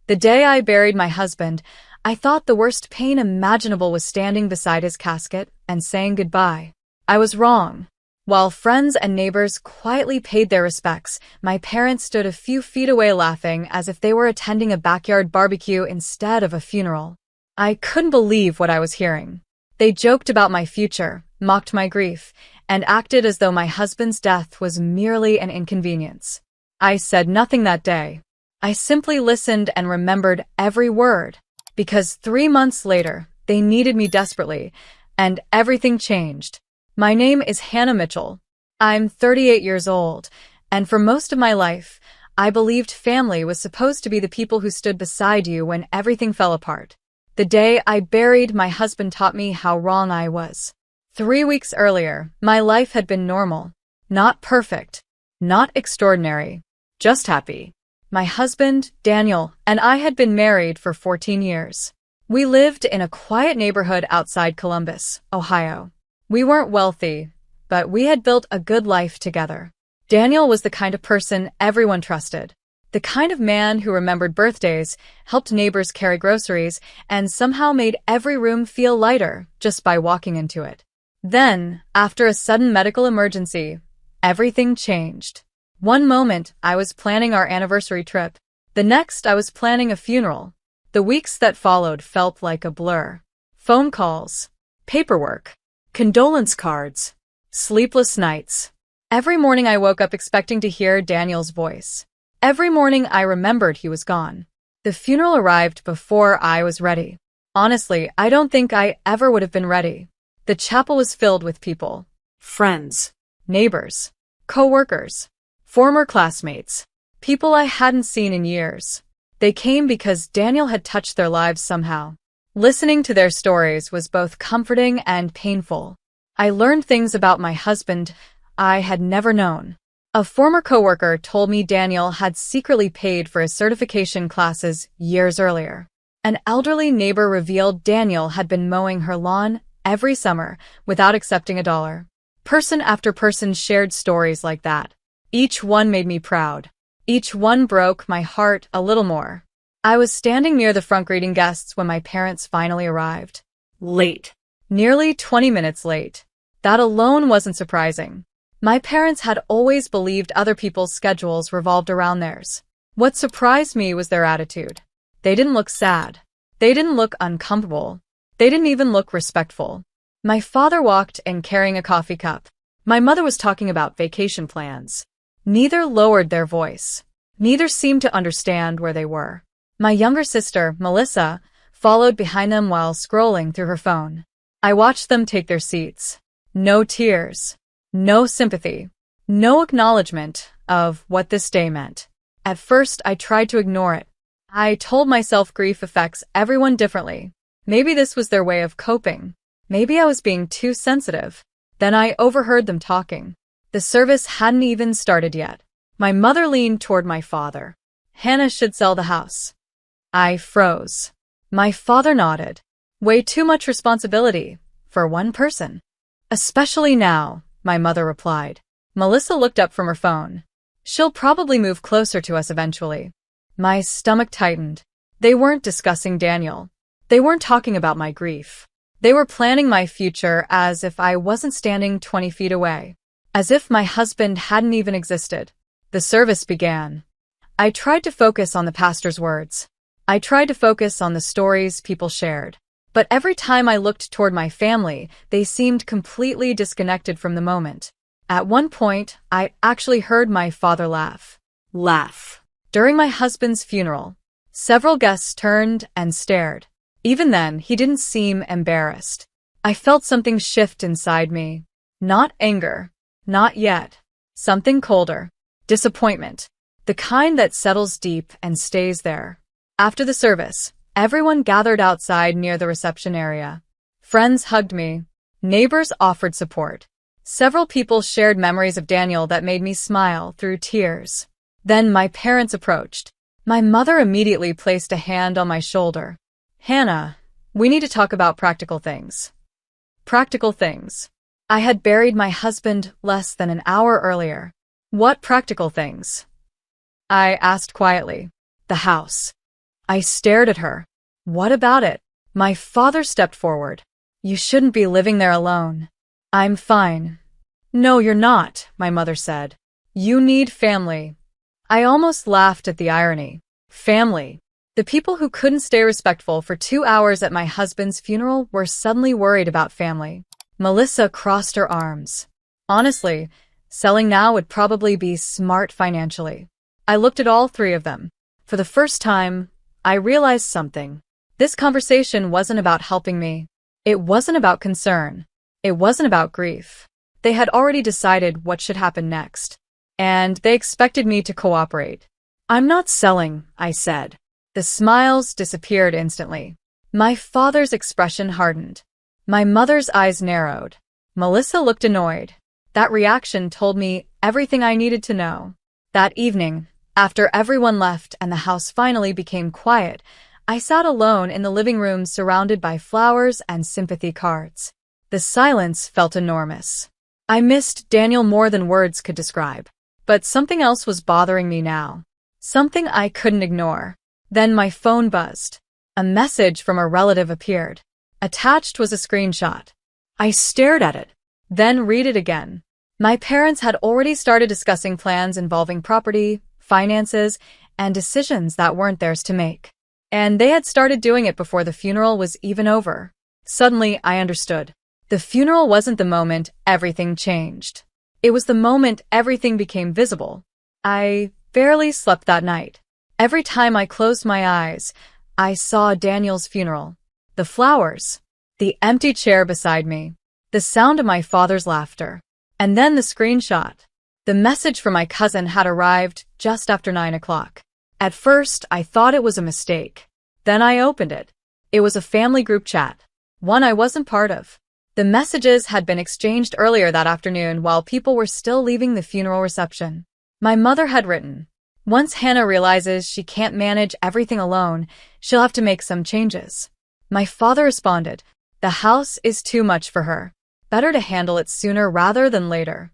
The day I buried my husband, I thought the worst pain imaginable was standing beside his casket and saying goodbye. I was wrong. While friends and neighbors quietly paid their respects, my parents stood a few feet away laughing as if they were attending a backyard barbecue instead of a funeral. I couldn't believe what I was hearing. They joked about my future, mocked my grief, and acted as though my husband's death was merely an inconvenience. I said nothing that day. I simply listened and remembered every word, because 3 months later, they needed me desperately, and everything changed. My name is Hannah Mitchell. I'm 38 years old, and for most of my life, I believed family was supposed to be the people who stood beside you when everything fell apart. The day I buried my husband taught me how wrong I was. 3 weeks earlier, my life had been normal. Not perfect. Not extraordinary. Just happy. My husband, Daniel, and I had been married for 14 years. We lived in a quiet neighborhood outside Columbus, Ohio. We weren't wealthy, but we had built a good life together. Daniel was the kind of person everyone trusted. The kind of man who remembered birthdays, helped neighbors carry groceries, and somehow made every room feel lighter just by walking into it. Then, after a sudden medical emergency, everything changed. One moment, I was planning our anniversary trip. The next, I was planning a funeral. The weeks that followed felt like a blur. Phone calls, paperwork, condolence cards, sleepless nights. Every morning I woke up expecting to hear Daniel's voice. Every morning I remembered he was gone. The funeral arrived before I was ready. Honestly, I don't think I ever would have been ready. The chapel was filled with people. Friends, neighbors, co-workers, former classmates, people I hadn't seen in years. They came because Daniel had touched their lives somehow. Listening to their stories was both comforting and painful. I learned things about my husband I had never known. A former coworker told me Daniel had secretly paid for his certification classes years earlier. An elderly neighbor revealed Daniel had been mowing her lawn every summer without accepting $1. Person after person shared stories like that. Each one made me proud. Each one broke my heart a little more. I was standing near the front greeting guests when my parents finally arrived. Late. Nearly 20 minutes late. That alone wasn't surprising. My parents had always believed other people's schedules revolved around theirs. What surprised me was their attitude. They didn't look sad. They didn't look uncomfortable. They didn't even look respectful. My father walked in carrying a coffee cup. My mother was talking about vacation plans. Neither lowered their voice. Neither seemed to understand where they were. My younger sister, Melissa, followed behind them while scrolling through her phone. I watched them take their seats. No tears. No sympathy. No acknowledgement of what this day meant. At first, I tried to ignore it. I told myself grief affects everyone differently. Maybe this was their way of coping. Maybe I was being too sensitive. Then I overheard them talking. The service hadn't even started yet. My mother leaned toward my father. Hannah should sell the house. I froze. My father nodded. Way too much responsibility for one person. Especially now, my mother replied. Melissa looked up from her phone. She'll probably move closer to us eventually. My stomach tightened. They weren't discussing Daniel. They weren't talking about my grief. They were planning my future as if I wasn't standing 20 feet away. As if my husband hadn't even existed. The service began. I tried to focus on the pastor's words. I tried to focus on the stories people shared. But every time I looked toward my family, they seemed completely disconnected from the moment. At one point, I actually heard my father laugh. During my husband's funeral, several guests turned and stared. Even then, he didn't seem embarrassed. I felt something shift inside me. Not anger. Not yet. Something colder. Disappointment. The kind that settles deep and stays there. After the service, everyone gathered outside near the reception area. Friends hugged me. Neighbors offered support. Several people shared memories of Daniel that made me smile through tears. Then my parents approached. My mother immediately placed a hand on my shoulder. Hannah, we need to talk about practical things. Practical things. I had buried my husband less than an hour earlier. What practical things? I asked quietly. The house. I stared at her. What about it? My father stepped forward. You shouldn't be living there alone. I'm fine. No, you're not, my mother said. You need family. I almost laughed at the irony. Family. The people who couldn't stay respectful for 2 hours at my husband's funeral were suddenly worried about family. Melissa crossed her arms. Honestly, selling now would probably be smart financially. I looked at all three of them. For the first time, I realized something. This conversation wasn't about helping me. It wasn't about concern. It wasn't about grief. They had already decided what should happen next. And they expected me to cooperate. I'm not selling, I said. The smiles disappeared instantly. My father's expression hardened. My mother's eyes narrowed. Melissa looked annoyed. That reaction told me everything I needed to know. That evening, after everyone left and the house finally became quiet, I sat alone in the living room surrounded by flowers and sympathy cards. The silence felt enormous. I missed Daniel more than words could describe. But something else was bothering me now. Something I couldn't ignore. Then my phone buzzed. A message from a relative appeared. Attached was a screenshot. I stared at it, then read it again. My parents had already started discussing plans involving property, finances, and decisions that weren't theirs to make. And they had started doing it before the funeral was even over. Suddenly, I understood. The funeral wasn't the moment everything changed. It was the moment everything became visible. I barely slept that night. Every time I closed my eyes, I saw Daniel's funeral. The flowers. The empty chair beside me. The sound of my father's laughter. And then the screenshot. The message from my cousin had arrived just after 9 o'clock. At first, I thought it was a mistake. Then I opened it. It was a family group chat. One I wasn't part of. The messages had been exchanged earlier that afternoon while people were still leaving the funeral reception. My mother had written, "Once Hannah realizes she can't manage everything alone, she'll have to make some changes." My father responded, "The house is too much for her. Better to handle it sooner rather than later."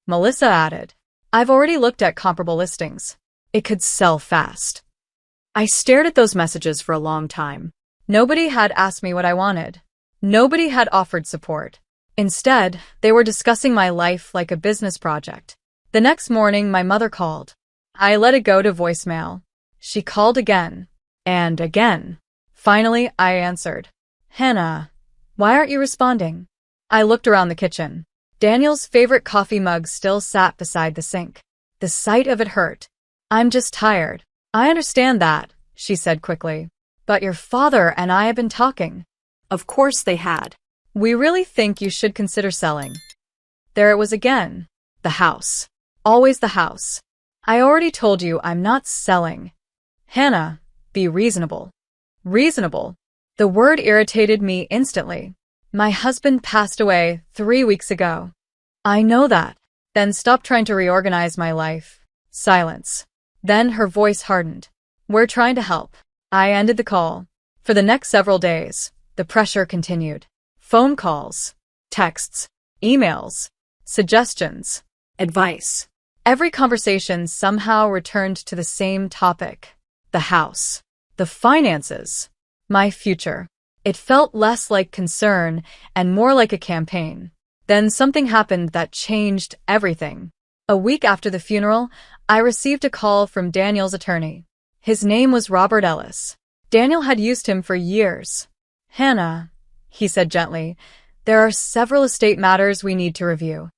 Melissa added, "I've already looked at comparable listings. It could sell fast." I stared at those messages for a long time. Nobody had asked me what I wanted. Nobody had offered support. Instead, they were discussing my life like a business project. The next morning, my mother called. I let it go to voicemail. She called again. And again. Finally, I answered. "Hannah, why aren't you responding?" I looked around the kitchen. Daniel's favorite coffee mug still sat beside the sink. The sight of it hurt. "I'm just tired." "I understand that," she said quickly. "But your father and I have been talking." Of course they had. "We really think you should consider selling." There it was again. The house. Always the house. "I already told you I'm not selling." "Hannah, be reasonable." Reasonable. The word irritated me instantly. My husband passed away 3 weeks ago. "I know that." "Then stop trying to reorganize my life." Silence. Then her voice hardened. "We're trying to help." I ended the call. For the next several days, the pressure continued. Phone calls, texts, emails, suggestions, advice. Every conversation somehow returned to the same topic. The house. The finances. My future. It felt less like concern and more like a campaign. Then something happened that changed everything. A week after the funeral, I received a call from Daniel's attorney. His name was Robert Ellis. Daniel had used him for years. "Hannah," he said gently, "there are several estate matters we need to review."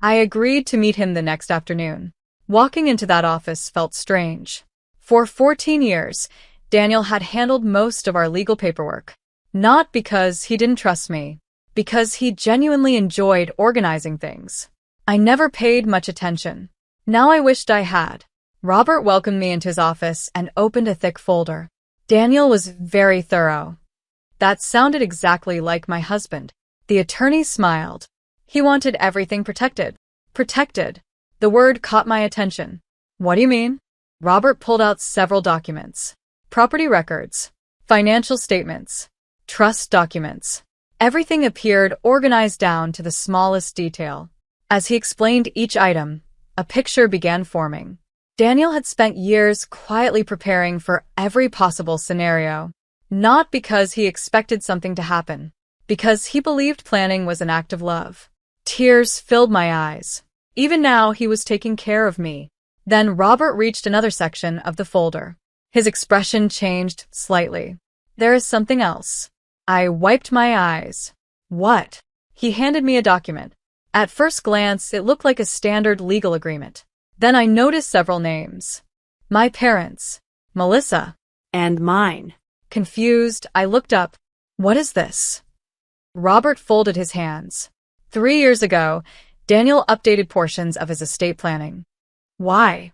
I agreed to meet him the next afternoon. Walking into that office felt strange. For 14 years, Daniel had handled most of our legal paperwork. Not because he didn't trust me, because he genuinely enjoyed organizing things. I never paid much attention. Now I wished I had. Robert welcomed me into his office and opened a thick folder. Daniel was very thorough. That sounded exactly like my husband. The attorney smiled. He wanted everything protected. Protected. The word caught my attention. "What do you mean?" Robert pulled out several documents. Property records, financial statements, trust documents. Everything appeared organized down to the smallest detail. As he explained each item, a picture began forming. Daniel had spent years quietly preparing for every possible scenario, not because he expected something to happen, because he believed planning was an act of love. Tears filled my eyes. Even now, he was taking care of me. Then Robert reached another section of the folder. His expression changed slightly. There is something else. I wiped my eyes. What? He handed me a document. At first glance, it looked like a standard legal agreement. Then I noticed several names. My parents, Melissa, And mine. Confused, I looked up. What is this? Robert folded his hands. 3 years ago, Daniel updated portions of his estate planning. Why?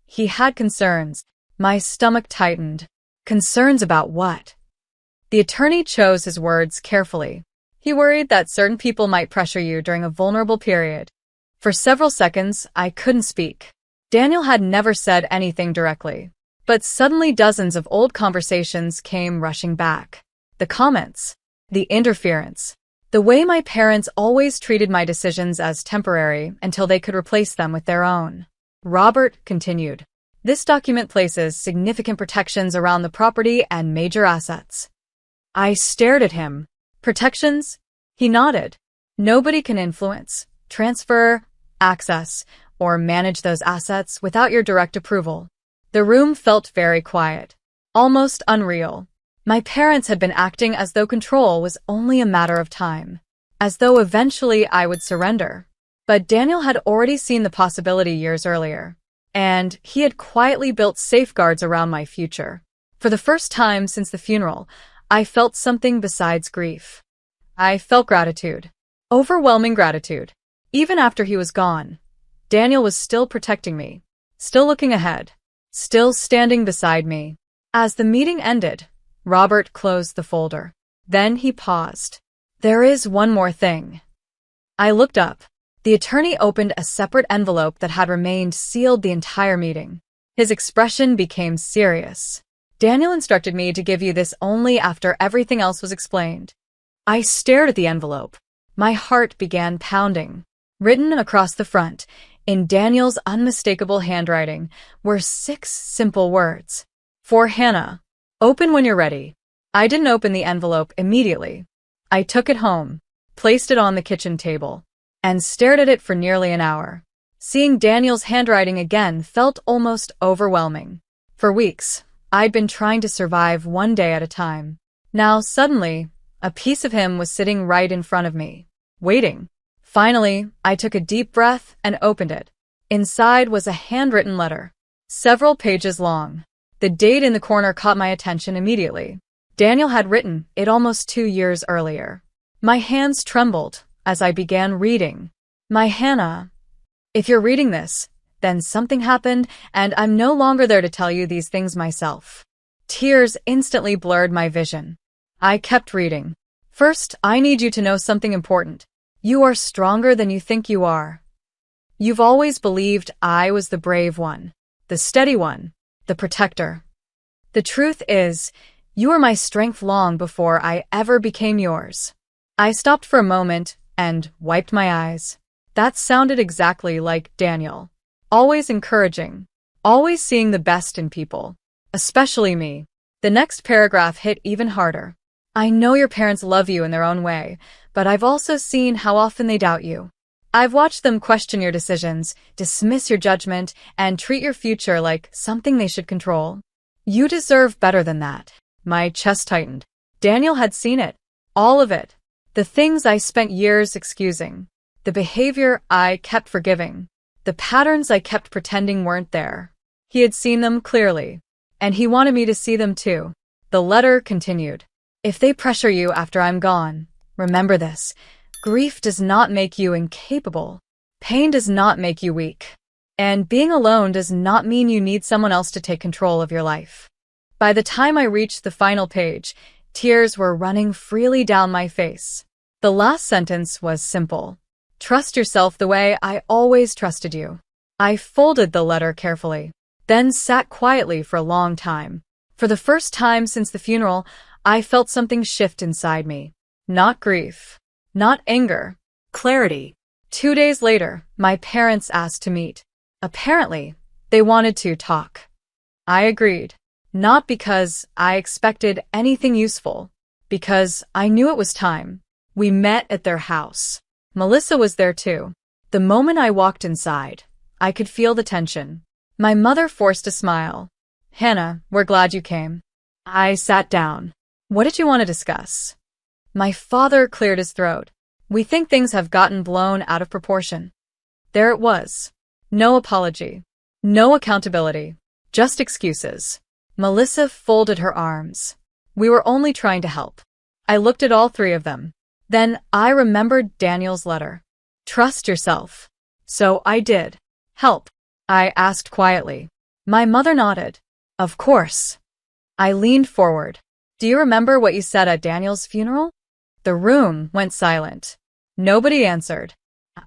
He had concerns. My stomach tightened. Concerns about what? The attorney chose his words carefully. He worried that certain people might pressure you during a vulnerable period. For several seconds, I couldn't speak. Daniel had never said anything directly. But suddenly dozens of old conversations came rushing back. The comments. The interference. The way my parents always treated my decisions as temporary until they could replace them with their own. Robert continued. This document places significant protections around the property and major assets. I stared at him. Protections? He nodded. Nobody can influence, transfer, access, or manage those assets without your direct approval. The room felt very quiet, almost unreal. My parents had been acting as though control was only a matter of time, as though eventually I would surrender. But Daniel had already seen the possibility years earlier, and he had quietly built safeguards around my future. For the first time since the funeral, I felt something besides grief. I felt gratitude. Overwhelming gratitude. Even after he was gone, Daniel was still protecting me, still looking ahead, still standing beside me. As the meeting ended, Robert closed the folder. Then he paused. There is one more thing. I looked up. The attorney opened a separate envelope that had remained sealed the entire meeting. His expression became serious. Daniel instructed me to give you this only after everything else was explained. I stared at the envelope. My heart began pounding. Written across the front, in Daniel's unmistakable handwriting, were 6 simple words. For Hannah. Open when you're ready. I didn't open the envelope immediately. I took it home, placed it on the kitchen table, and stared at it for nearly an hour. Seeing Daniel's handwriting again felt almost overwhelming. For weeks, I'd been trying to survive one day at a time. Now, suddenly, a piece of him was sitting right in front of me, waiting. Finally, I took a deep breath and opened it. Inside was a handwritten letter, several pages long. The date in the corner caught my attention immediately. Daniel had written it almost 2 years earlier. My hands trembled as I began reading. My Hannah, if you're reading this, then something happened and I'm no longer there to tell you these things myself. Tears instantly blurred my vision. I kept reading. First, I need you to know something important. You are stronger than you think you are. You've always believed I was the brave one, the steady one, the protector. The truth is, you were my strength long before I ever became yours. I stopped for a moment and wiped my eyes. That sounded exactly like Daniel. Always encouraging, always seeing the best in people, especially me. The next paragraph hit even harder. I know your parents love you in their own way, but I've also seen how often they doubt you. I've watched them question your decisions, dismiss your judgment, and treat your future like something they should control. You deserve better than that. My chest tightened. Daniel had seen it. All of it. The things I spent years excusing. The behavior I kept forgiving. The patterns I kept pretending weren't there. He had seen them clearly. And he wanted me to see them too. The letter continued. If they pressure you after I'm gone, remember this. Grief does not make you incapable. Pain does not make you weak. And being alone does not mean you need someone else to take control of your life. By the time I reached the final page, tears were running freely down my face. The last sentence was simple. Trust yourself the way I always trusted you. I folded the letter carefully, then sat quietly for a long time. For the first time since the funeral, I felt something shift inside me. Not grief. Not anger. Clarity. 2 days later, my parents asked to meet. Apparently, They wanted to talk. I agreed. Not because I expected anything useful, because I knew it was time. We met at their house. Melissa was there too. The moment I walked inside, I could feel the tension. My mother forced a smile. Hannah, we're glad you came. I sat down. What did you want to discuss? My father cleared his throat. We think things have gotten blown out of proportion. There it was. No apology. No accountability. Just excuses. Melissa folded her arms. We were only trying to help. I looked at all three of them. Then I remembered Daniel's letter. Trust yourself. So I did. Help? I asked quietly. My mother nodded. Of course. I leaned forward. Do you remember what you said at Daniel's funeral? The room went silent. Nobody answered.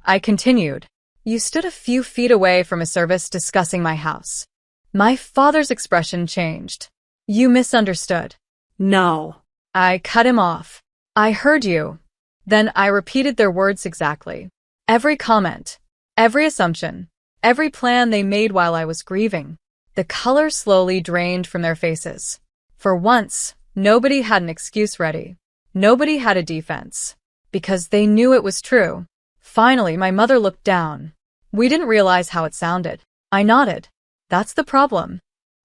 I continued. You stood a few feet away from a service discussing my house. My father's expression changed. You misunderstood. No. I cut him off. I heard you. Then I repeated their words exactly. Every comment, every assumption, every plan they made while I was grieving. The color slowly drained from their faces. For once, nobody had an excuse ready. Nobody had a defense. Because they knew it was true. Finally, my mother looked down. We didn't realize how it sounded. I nodded. That's the problem.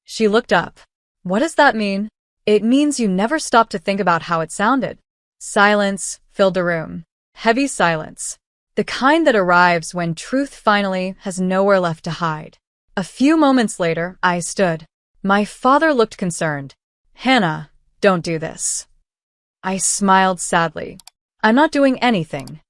She looked up. What does that mean? It means you never stopped to think about how it sounded. Silence filled the room. Heavy silence. The kind that arrives when truth finally has nowhere left to hide. A few moments later, I stood. My father looked concerned. Hannah, don't do this. I smiled sadly. I'm not doing anything.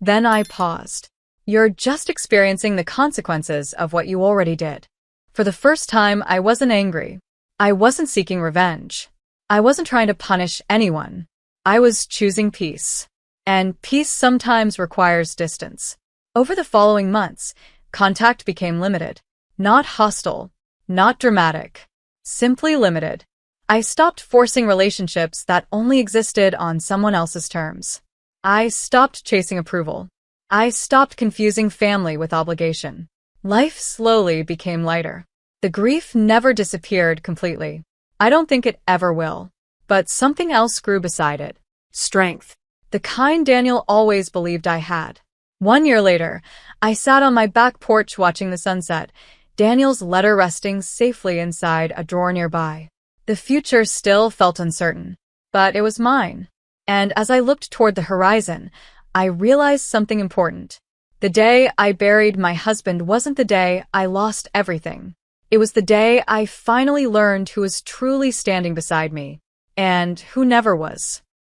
Then I paused. You're just experiencing the consequences of what you already did. For the first time, I wasn't angry. I wasn't seeking revenge. I wasn't trying to punish anyone. I was choosing peace. And peace sometimes requires distance. Over the following months, contact became limited. Not hostile, not dramatic. Simply limited. I stopped forcing relationships that only existed on someone else's terms. I stopped chasing approval. I stopped confusing family with obligation. Life slowly became lighter. The grief never disappeared completely. I don't think it ever will. But something else grew beside it. Strength. The kind Daniel always believed I had. 1 year later, I sat on my back porch watching the sunset, Daniel's letter resting safely inside a drawer nearby. The future still felt uncertain, but it was mine. And as I looked toward the horizon, I realized something important. The day I buried my husband wasn't the day I lost everything. It was the day I finally learned who was truly standing beside me, and who never was.